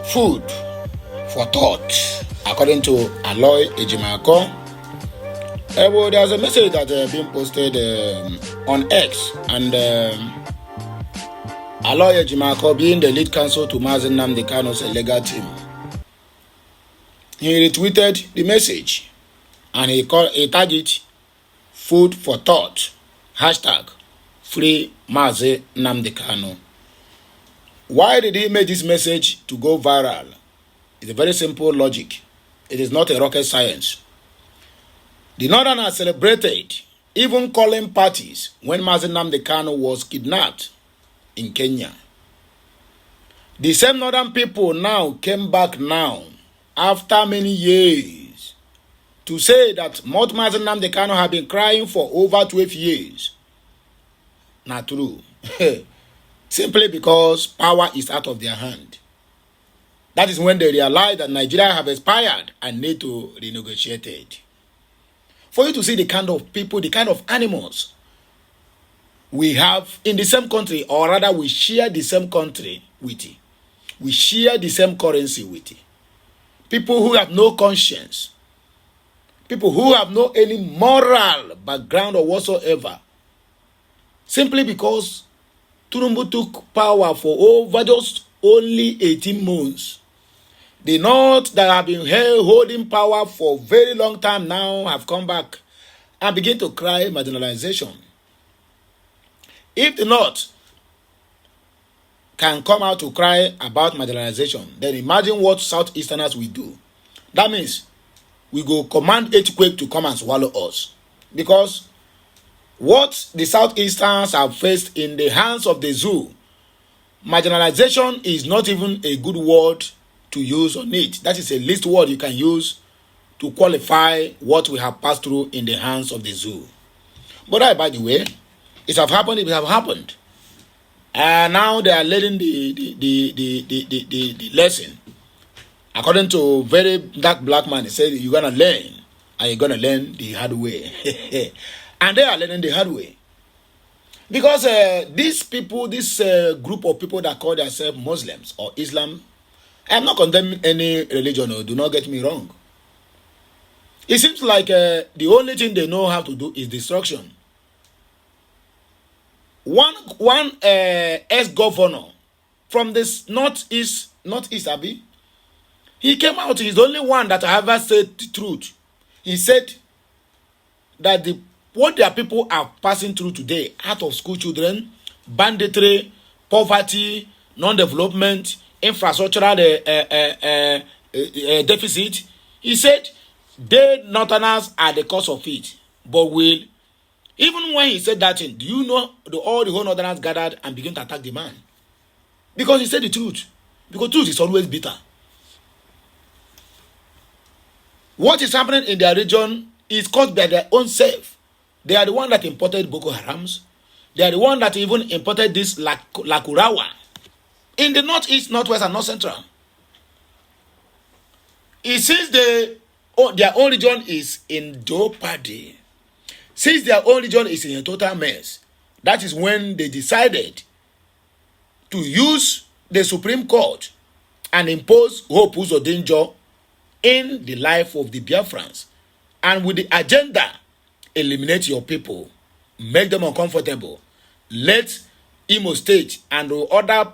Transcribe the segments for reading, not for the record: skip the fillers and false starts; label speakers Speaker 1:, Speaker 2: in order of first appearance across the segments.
Speaker 1: Food for thought, according to Aloy Ejimako. Well, there's a message that been posted on X, and Aloy Ejimako, being the lead counsel to Mazi Nnamdi Kanu's legal team, he retweeted the message and he tagged it "Food for Thought" #Free Mazi Nnamdi Kanu. Why did he make this message to go viral? It's a very simple logic. It is not a rocket science. The Northerners celebrated, even calling parties, when Mazi Nnamdi Kanu was kidnapped in Kenya. The same Northern people now came back now, after many years, to say that Mazi Nnamdi Kanu have been crying for over 12 years. Not true. Simply because power is out of their hand. That is when they realize that Nigeria have expired and need to renegotiate it. For you to see the kind of people, the kind of animals we have in the same country, or rather we share the same country with it. We share the same currency with it. People who have no conscience. People who have no any moral background or whatsoever. Simply because Tinubu took power for over just only 18 months. The North that have been holding power for a very long time now have come back and begin to cry marginalization. If the North can come out to cry about marginalization, then imagine what Southeasterners will do. That means we go command earthquake to come and swallow us. Because what the Southeasterners have faced in the hands of the zoo, marginalization is not even a good word to use on it. That is a least word you can use to qualify what we have passed through in the hands of the zoo. But by the way, it have happened, it have happened. And now they are learning the lesson. According to very dark black man, he said, you're going to learn, and you're going to learn the hard way. And they are learning the hard way. Because these people, this group of people that call themselves Muslims or Islam, I am not condemning any religion, do not get me wrong. It seems like the only thing they know how to do is destruction. One ex-governor from this northeast Abi, he came out, he's the only one that ever said the truth. He said that what their people are passing through today, out of school children, banditry, poverty, non-development, infrastructural deficit, he said they Northerners are the cause of it. But even when he said that thing, do you know all the whole Northerners gathered and began to attack the man? Because he said the truth. Because truth is always bitter. What is happening in their region is caused by their own self. They are the one that imported Boko Harams. They are the one that even imported this Lakurawa in the northeast, northwest, and north central. It seems their own region is in jeopardy. Since their own region is in a total mess, that is when they decided to use the Supreme Court and impose Hope Uzodinjo in the life of the Biafrans. And with the agenda, eliminate your people, make them uncomfortable, let Imo State and the other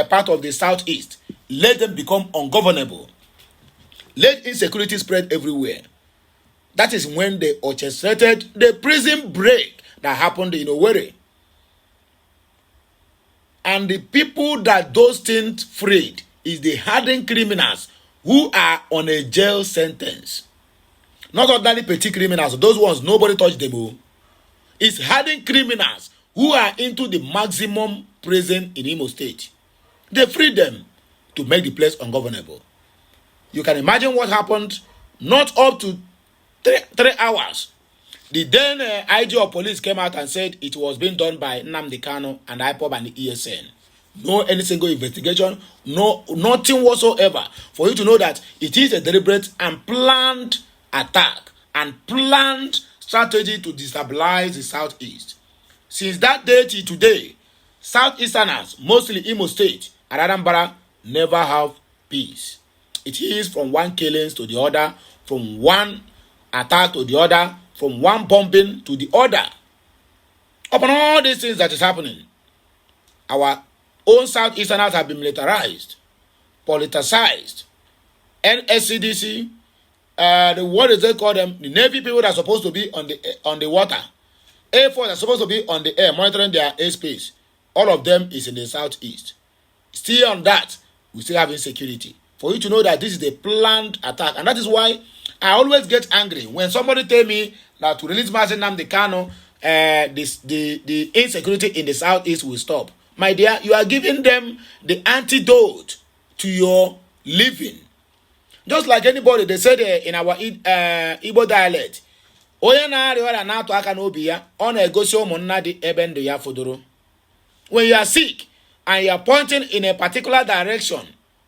Speaker 1: part of the southeast, let them become ungovernable, let insecurity spread everywhere. That is when they orchestrated the prison break that happened in Owerri. And the people that those things freed is the hardened criminals who are on a jail sentence. Not ordinary petty criminals, those ones, nobody touched them. It's hardened criminals who are into the maximum prison in Imo State. They freed them to make the place ungovernable. You can imagine what happened not up to 3 hours. The then IG of police came out and said it was being done by Nnamdi Kanu and IPOB and the ESN. No any single investigation, nothing whatsoever. For you to know that it is a deliberate and planned attack and planned strategy to destabilize the southeast. Since that day till today, Southeasterners, mostly Imo State and Anambra, never have peace. It is from one killings to the other, from one attack to the other, from one bombing to the other. Upon all these things that is happening, our own Southeasterners have been militarized, politicized. NSCDC, what is they call them? The Navy people that are supposed to be on the water. Air Force are supposed to be on the air, monitoring their airspace. All of them is in the southeast. Still on that, we still have insecurity. For you to know that this is a planned attack. And that is why I always get angry when somebody tell me that to release Mazi Nnamdi Kanu, the insecurity in the southeast will stop. My dear, you are giving them the antidote to your living. Just like anybody, they said in our Igbo dialect, when you are sick and you are pointing in a particular direction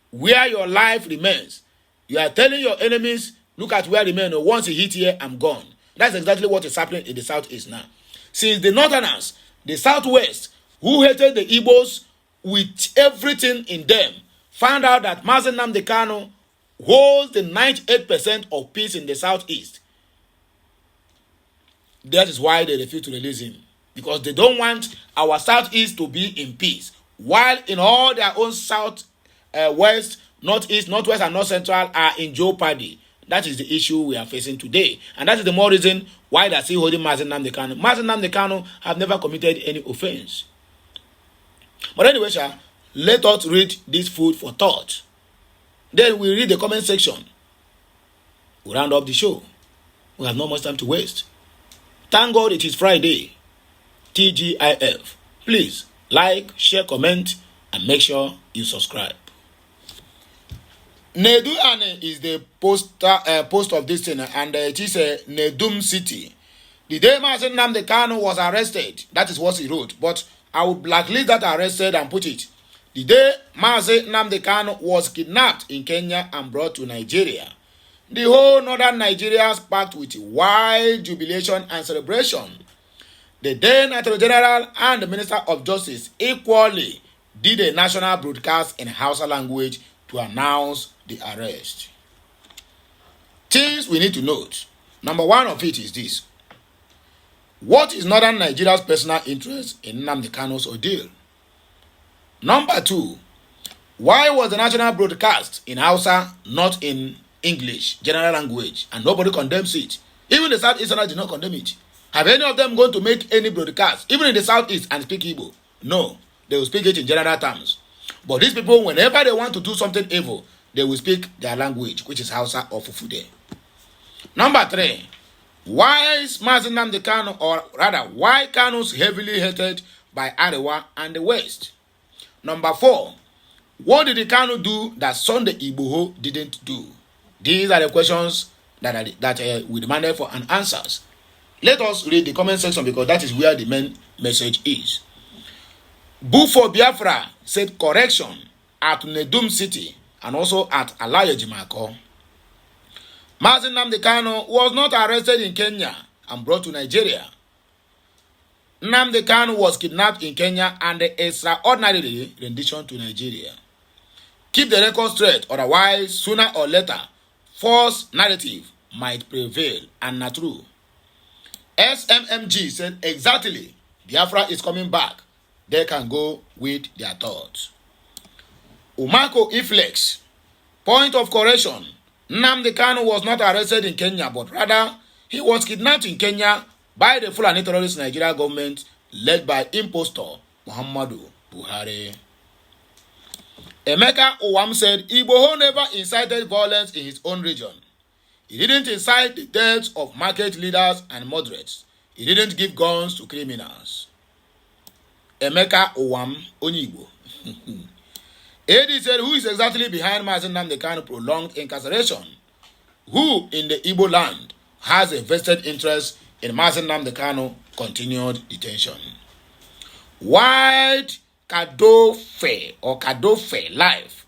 Speaker 1: where your life remains, you are telling your enemies, look at where I remain. Once you hit here, I'm gone. That's exactly what is happening in the southeast now. Since the northerners, the southwest, who hated the Igbos with everything in them, found out that Mazi Nnamdi Kanu holds the 98% of peace in the southeast. That is why they refuse to release him. Because they don't want our southeast to be in peace. While in all their own south, west, northeast, northwest, and north central are in jeopardy. That is the issue we are facing today. And that is the more reason why they are still holding Mazi Nnamdi Kanu. Mazi Nnamdi Kanu have never committed any offense. But anyway, let us read this food for thought. Then we read the comment section. We'll round up the show. We have no much time to waste. Thank God it is Friday. TGIF. Please like, share, comment, and make sure you subscribe. Nedu Ane is the post of this thing, and it is a Nedum city. The day Mazi Nnamdi Kanu was arrested, that is what he wrote. But I will blacklist that arrested and put it. The day Mazi Nnamdi Kanu was kidnapped in Kenya and brought to Nigeria, the whole northern Nigeria sparked with wild jubilation and celebration. The then Attorney General and the Minister of Justice equally did a national broadcast in Hausa language to announce the arrest. Things we need to note. Number one of it is this. What is northern Nigeria's personal interest in Nnamdi Kanu's ordeal? Number two, why was the national broadcast in Hausa not in English, general language, and nobody condemns it? Even the Southeasterners did not condemn it. Have any of them going to make any broadcast, even in the Southeast, and speak Igbo? No, they will speak it in general terms. But these people, whenever they want to do something evil, they will speak their language, which is Hausa or Fufude. Number three, why is Mazi Nnamdi Kanu, or rather, why Kanu's heavily hated by Arewa and the West? Number four, what did the Kanu do that Sunday Igboho didn't do? These are the questions that we demanded for and answers. Let us read the comment section because that is where the main message is. Bufo Biafra said correction at Nedum City and also at Alayejimako. Mazi Nnamdi Kanu was not arrested in Kenya and brought to Nigeria. Nnamdi Kanu was kidnapped in Kenya and extraordinarily rendition to Nigeria. Keep the record straight, otherwise, sooner or later, false narrative might prevail and not true. SMMG said exactly, Biafra is coming back. They can go with their thoughts. Umako Iflex, point of correction. Nnamdi Kanu was not arrested in Kenya, but rather he was kidnapped in Kenya by the Fulani terrorist Nigeria government led by impostor Muhammadu Buhari. Emeka Owam said Igboho never incited violence in his own region. He didn't incite the deaths of market leaders and moderates. He didn't give guns to criminals. Emeka Owam Onyibo. AD said, who is exactly behind Mazi Nnamdi Kanu prolonged incarceration? Who in the Igbo land has a vested interest in Mazi Nnamdi Kanu continued detention? White Kadofe or Kadofe life.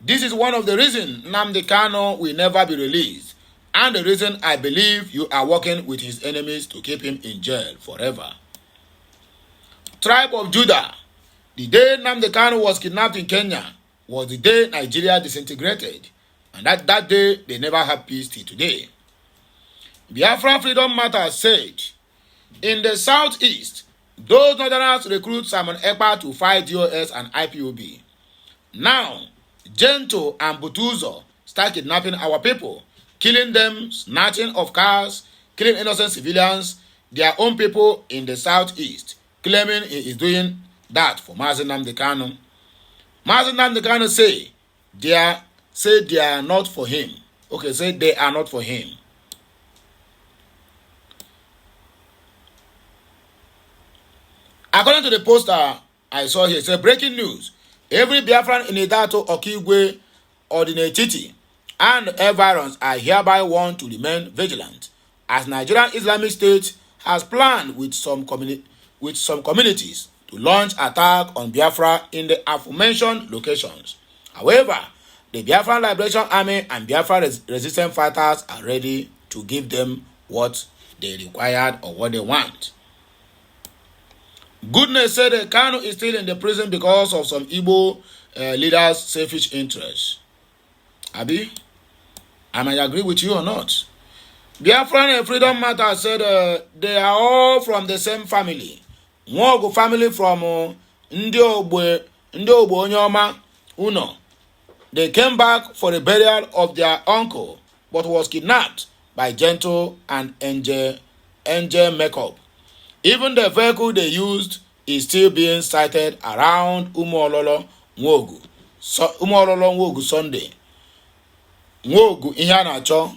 Speaker 1: This is one of the reasons Nnamdi Kanu will never be released, and the reason I believe you are working with his enemies to keep him in jail forever. Tribe of Judah. The day Nnamdi Kanu was kidnapped in Kenya, was the day Nigeria disintegrated. And that day, they never had peace till today. Biafra Freedom Matter said, in the southeast, those northerners recruit Simon Ekpa to fight DOS and IPOB. Now, Gento and Butuzo start kidnapping our people, killing them, snatching of cars, killing innocent civilians, their own people in the southeast, claiming he is doing that for Mazi Nnamdi Kanu. Mazi Nnamdi Kanu say they are not for him. Okay, say they are not for him. According to the poster I saw here, it says breaking news. Every Biafran in Idato, Okigwe, Ordinatiti, and Biafrans are hereby warned to remain vigilant, as Nigerian Islamic State has planned with some communities to launch attack on Biafra in the aforementioned locations. However, the Biafran Liberation Army and Biafra resistance fighters are ready to give them what they required or what they want. Goodness said that Kanu is still in the prison because of some Igbo leaders' selfish interests. Abi, I might agree with you or not. Biafran Freedom Matter said they are all from the same family. Nwogu family from Ndi Ogbo Onyoma Uno. They came back for the burial of their uncle, but was kidnapped by Gento and Angel Makeup. Even the vehicle they used is still being sighted around Umuololo Nwogu. Umuololo Nwogu Sunday. Nwogu Ihanacho,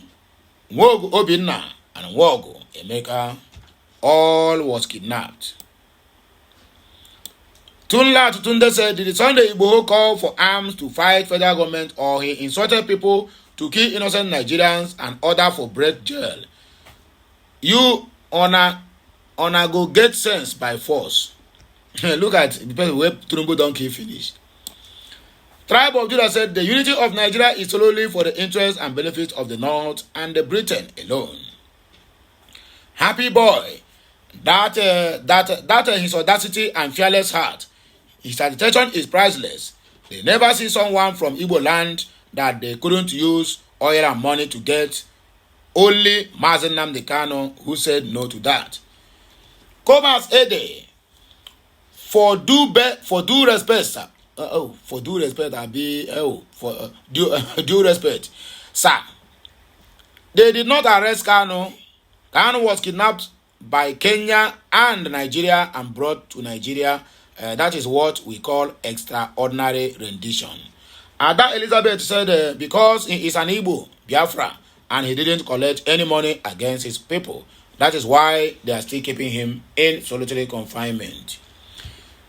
Speaker 1: Nwogu Obinna, and Nwogu Emeka all was kidnapped. Tunla Tutunde said, did Sunday Igboho call for arms to fight federal government, or he insulted people to kill innocent Nigerians and order for break jail? You honor go get sense by force. Look at the person where Tinubu don't kill finish. Tribe of Judah said the unity of Nigeria is solely for the interest and benefit of the North and the Britain alone. Happy boy, that his audacity and fearless heart, his attention is priceless. They never see someone from Igbo land that they couldn't use oil and money to get. Only Mazi Nnamdi Kanu who said no to that. Comas Ede, for due respect, sir. For due respect, due respect, sir. They did not arrest Kanu. Kanu was kidnapped by Kenya and Nigeria and brought to Nigeria. That is what we call extraordinary rendition. Ada Elizabeth said because he is an Igbo, Biafra, and he didn't collect any money against his people. That is why they are still keeping him in solitary confinement.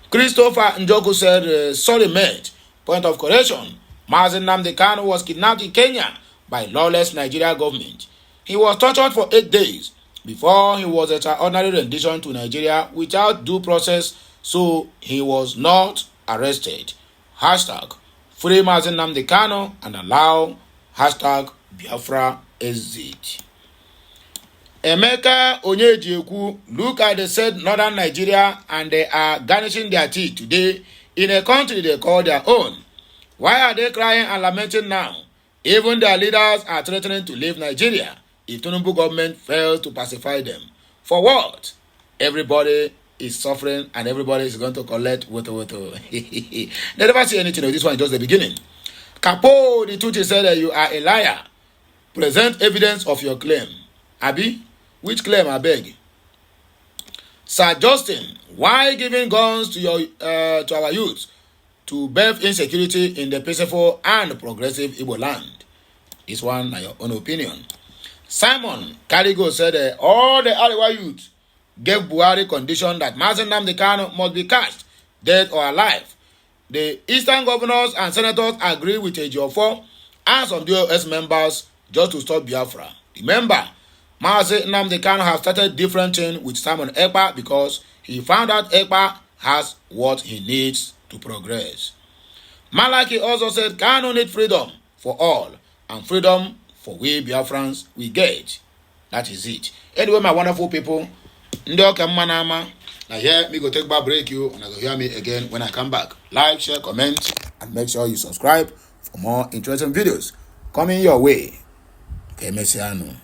Speaker 1: Christopher Njoku said, sorry mate, point of correction. Mazi Nnamdi Kanu was kidnapped in Kenya by lawless Nigeria government. He was tortured for 8 days before he was extraordinary rendition to Nigeria without due process, so he was not arrested. Hashtag free Mazi Nnamdi Kanu and allow hashtag Biafra exit. Emeka Onyejekwu, look at the said northern Nigeria and they are garnishing their teeth today in a country they call their own. Why are they crying and lamenting now? Even their leaders are threatening to leave Nigeria if Tinubu government fails to pacify them. For what? Everybody is suffering and everybody is going to collect woto. They never see anything of this one, just the beginning. Capo the Tuti said you are a liar. Present evidence of your claim. Abi? Which claim, I beg? Sir Justin, why giving guns to our youth to birth insecurity in the peaceful and progressive Igbo land? This one, your own opinion. Simon Karigo said all the Ariwa youth gave Buhari condition that Mazi Nnamdi Kanu must be cast, dead or alive. The Eastern governors and senators agree with Ejiofor and some DOS members just to stop Biafra. Remember, Mazi Nnamdi Kanu has started different thing with Simon Ekpa because he found out Ekpa has what he needs to progress. Malaki also said Kanu need freedom for all and freedom for we Biafrans we get. That is it. Anyway, my wonderful people, now here me go take back break you and I go hear me again when I come back. Like, share, comment. and make sure you subscribe for more interesting videos coming your way. Okay, Messiano.